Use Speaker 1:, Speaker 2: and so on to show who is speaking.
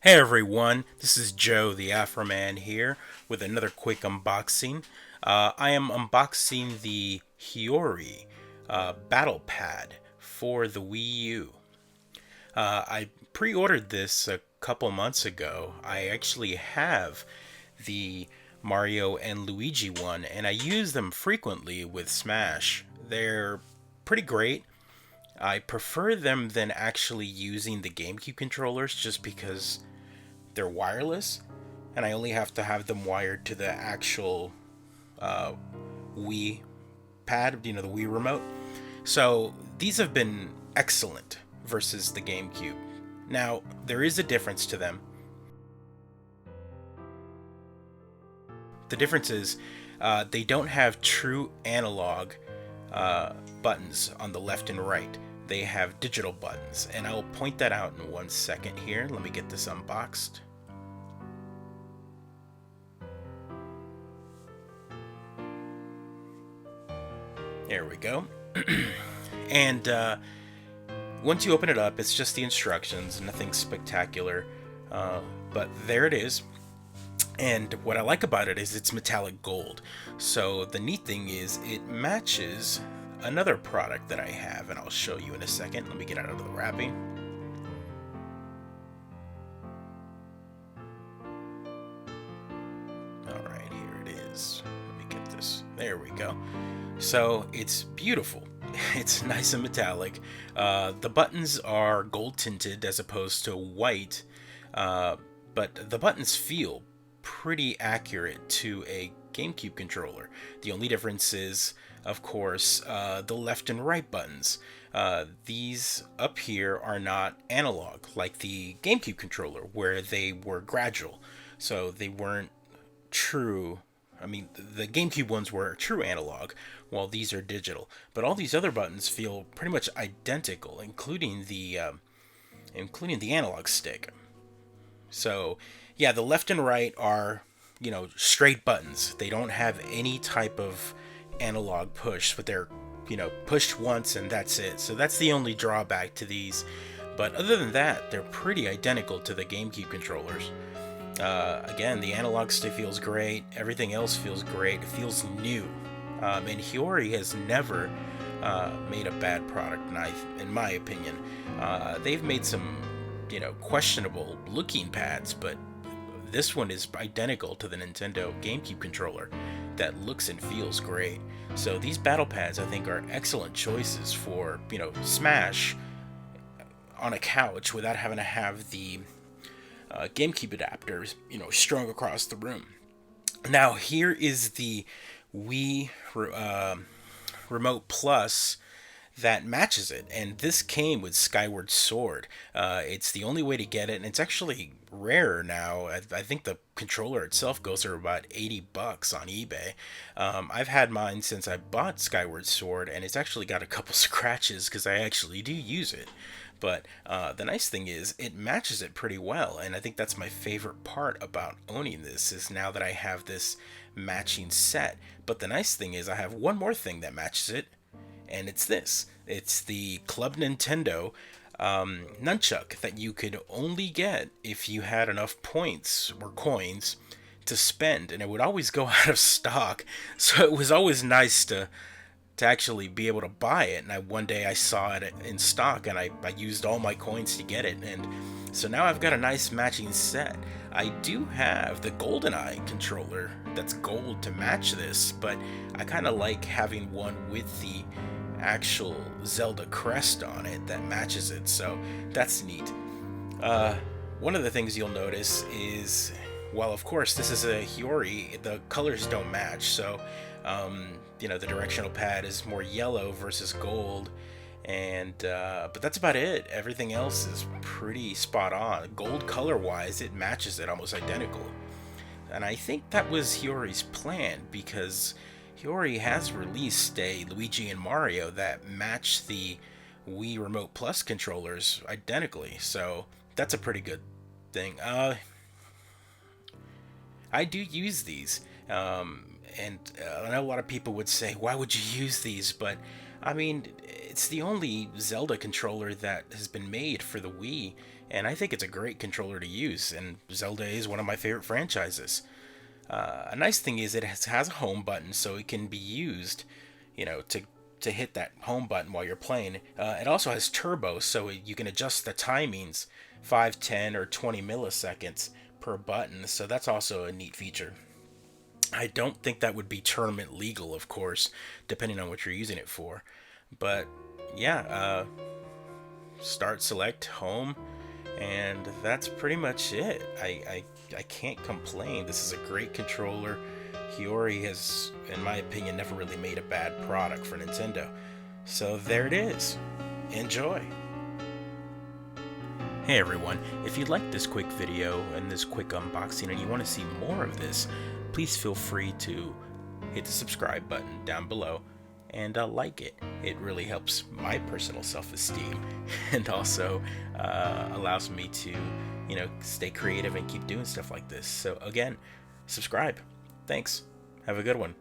Speaker 1: Hey everyone, this is Joe the Afro Man here with another quick unboxing. I am unboxing the Hori Battle Pad for the Wii U. I pre-ordered this a couple months ago. I actually have the Mario and Luigi one, and I use them frequently with Smash. They're pretty great. I prefer them than actually using the GameCube controllers just because they're wireless, and I only have to have them wired to the actual uh, Wii pad, the Wii remote. So these have been excellent versus the GameCube. Now, there is a difference to them. The difference is they don't have true analog buttons on the left and right. They have digital buttons, and I'll point that out in 1 second here. Let me get this unboxed. There we go. And once you open it up, it's just the instructions, nothing spectacular. But there it is. And what I like about it is it's metallic gold. So the neat thing is it matches another product that I have, and I'll show you in a second. Let me get out of the wrapping. Alright, here it is. Let me get this. There we go. So it's beautiful. It's nice and metallic. The buttons are gold tinted as opposed to white, but the buttons feel pretty accurate to a GameCube controller. The only difference is, of course, the left and right buttons. These up here are not analog like the GameCube controller, where they were gradual. So they weren't true. I mean, the GameCube ones were true analog, while these are digital. But all these other buttons feel pretty much identical, including the analog stick. So, yeah, the left and right are, straight buttons. They don't have any type of analog push, but they're, pushed once and that's it. So that's the only drawback to these. But other than that, they're pretty identical to the GameCube controllers. Again, the analog stick feels great. Everything else feels great. It feels new. And Hori has never made a bad product, in my opinion. They've made some, questionable looking pads, but this one is identical to the Nintendo GameCube controller that looks and feels great. So these battle pads, I think, are excellent choices for, Smash on a couch without having to have the GameCube adapters, strung across the room. Now, here is the Wii Remote Plus that matches it, and this came with Skyward Sword. It's the only way to get it, and it's actually rarer now. I think the controller itself goes for about $80 on eBay. I've had mine since I bought Skyward Sword, and it's actually got a couple scratches because I actually do use it. But the nice thing is it matches it pretty well, and I think that's my favorite part about owning this is now that I have this matching set. But the nice thing is I have one more thing that matches it, and it's this. It's the Club Nintendo nunchuck that you could only get if you had enough points or coins to spend, and it would always go out of stock. So it was always nice to actually be able to buy it. And one day I saw it in stock, and I used all my coins to get it, and so now I've got a nice matching set. I do have the GoldenEye controller that's gold to match this, but I kind of like having one with the actual Zelda crest on it that matches it, so that's neat. One of the things you'll notice is, well, of course, this is a Hori, the colors don't match, so the directional pad is more yellow versus gold, and but that's about it. Everything else is pretty spot on. Gold color wise, it matches it almost identical, and I think that was Hori's plan, because Hori has released a Luigi and Mario that match the Wii Remote Plus controllers identically, so that's a pretty good thing. I do use these, and I know a lot of people would say, "Why would you use these?" But I mean, it's the only Zelda controller that has been made for the Wii, and I think it's a great controller to use, and Zelda is one of my favorite franchises. A nice thing is it has a home button, so it can be used, to hit that home button while you're playing. It also has turbo, so you can adjust the timings 5, 10, or 20 milliseconds per button, so that's also a neat feature. I don't think that would be tournament legal, of course, depending on what you're using it for. But yeah, start, select, home, and that's pretty much it. I can't complain. This is a great controller. Hori has, in my opinion, never really made a bad product for Nintendo. So there it is. Enjoy. Hey everyone, if you liked this quick video and this quick unboxing and you want to see more of this, please feel free to hit the subscribe button down below and like it. It really helps my personal self-esteem and also allows me to, stay creative and keep doing stuff like this. So again, subscribe. Thanks. Have a good one.